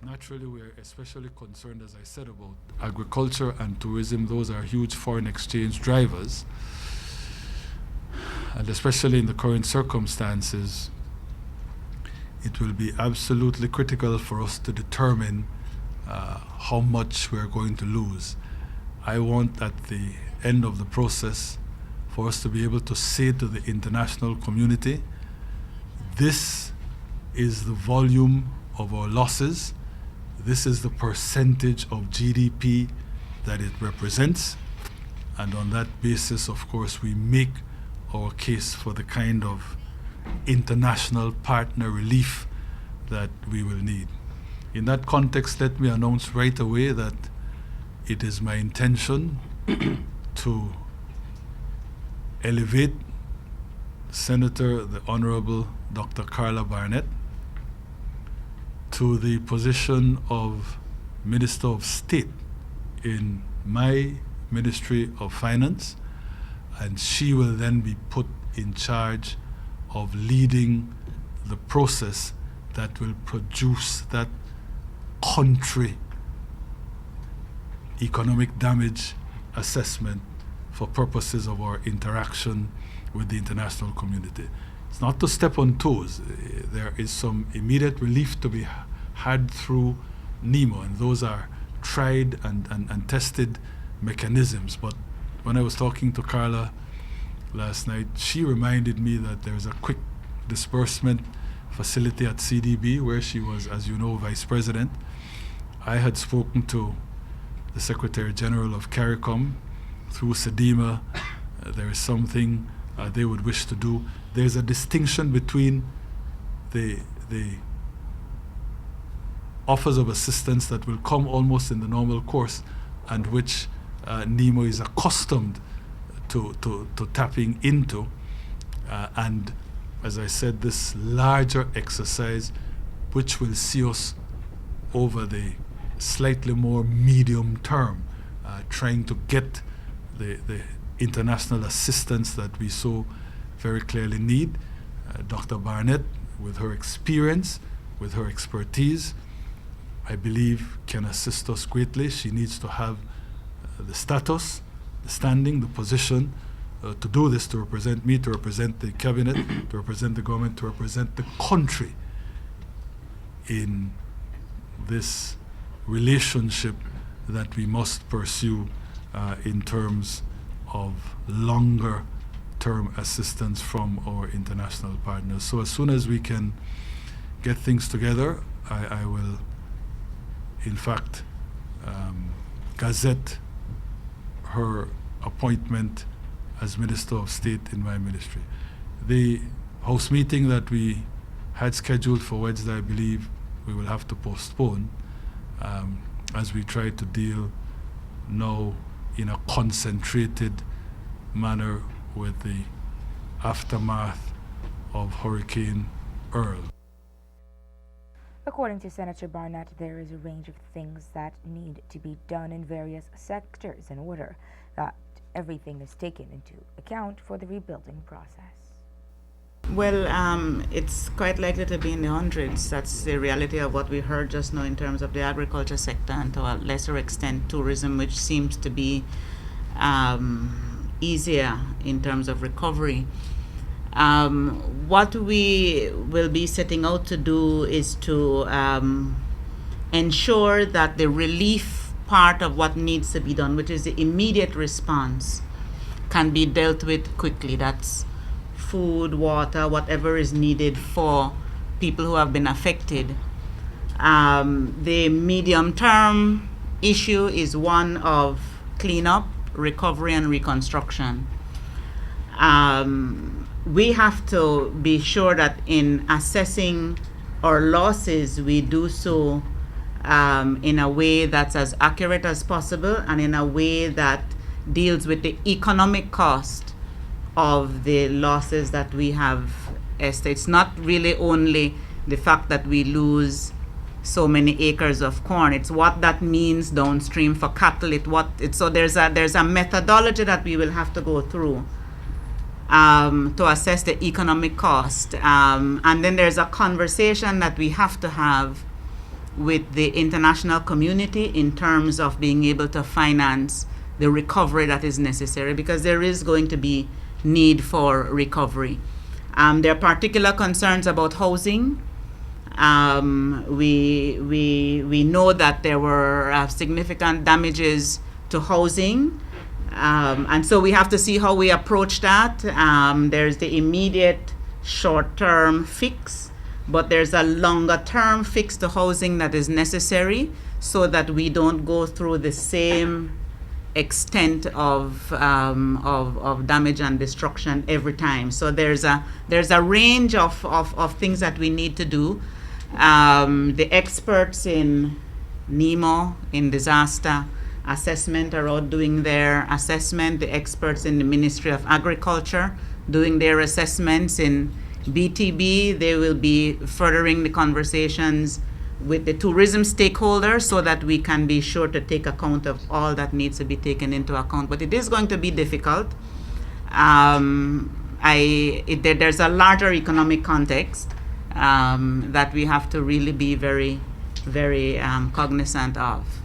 Naturally, we're especially concerned, as I said, about agriculture and tourism. Those are huge foreign exchange drivers. And especially in the current circumstances, it will be absolutely critical for us to determine how much we're going to lose. I want at the end of the process for us to be able to say to the international community, this is the volume of our losses, this is the percentage of GDP that it represents, and on that basis, of course, we make our case for the kind of international partner relief that we will need. In that context, let me announce right away that it is my intention to elevate Senator, the Honorable Dr. Carla Barnett, to the position of Minister of State in my Ministry of Finance, and she will then be put in charge of leading the process that will produce that country economic damage assessment for purposes of our interaction with the international community. It's not to step on toes. There is some immediate relief to be had through NEMO, and those are tried and tested mechanisms. But when I was talking to Carla last night, she reminded me that there's a quick disbursement facility at CDB where she was, as you know, Vice President. I had spoken to the Secretary General of CARICOM through SEDIMA. There is something they would wish to do. There's a distinction between the offers of assistance that will come almost in the normal course and which NEMO is accustomed to tapping into. And as I said, this larger exercise, which will see us over the slightly more medium term, trying to get the international assistance that we so very clearly need. Dr. Barnett, with her experience, with her expertise, I believe can assist us greatly. She needs to have the status, the standing, the position to do this, to represent me, to represent the cabinet, to represent the government, to represent the country in this relationship that we must pursue in terms of longer term assistance from our international partners. So as soon as we can get things together, I will in fact gazette her appointment as Minister of State in my ministry. The House meeting that we had scheduled for Wednesday, I believe we will have to postpone as we try to deal now in a concentrated manner with the aftermath of Hurricane Earl. According to Senator Barnett, there is a range of things that need to be done in various sectors in order that everything is taken into account for the rebuilding process. Well, it's quite likely to be in the hundreds. That's the reality of what we heard just now in terms of the agriculture sector and to a lesser extent tourism, which seems to be easier in terms of recovery. What we will be setting out to do is to ensure that the relief part of what needs to be done, which is the immediate response, can be dealt with quickly. That's food, water, whatever is needed for people who have been affected. The medium-term issue is one of cleanup, recovery, and reconstruction. We have to be sure that in assessing our losses, we do so in a way that's as accurate as possible and in a way that deals with the economic cost of the losses that we have. It's not really only the fact that we lose so many acres of corn. It's what that means downstream for cattle. So there's a methodology that we will have to go through to assess the economic cost. And then there's a conversation that we have to have with the international community in terms of being able to finance the recovery that is necessary, because there is going to be need for recovery. There are particular concerns about housing. We know that there were significant damages to housing, and so we have to see how we approach that. There's the immediate short-term fix, but there's a longer-term fix to housing that is necessary so that we don't go through the same extent of damage and destruction every time. So there's a range of things that we need to do. The experts in NEMO, in disaster assessment, are out doing their assessment. The experts in the Ministry of Agriculture doing their assessments. In BTB, they will be furthering the conversations with the tourism stakeholders so that we can be sure to take account of all that needs to be taken into account. But it is going to be difficult. There's a larger economic context that we have to really be very, very cognizant of.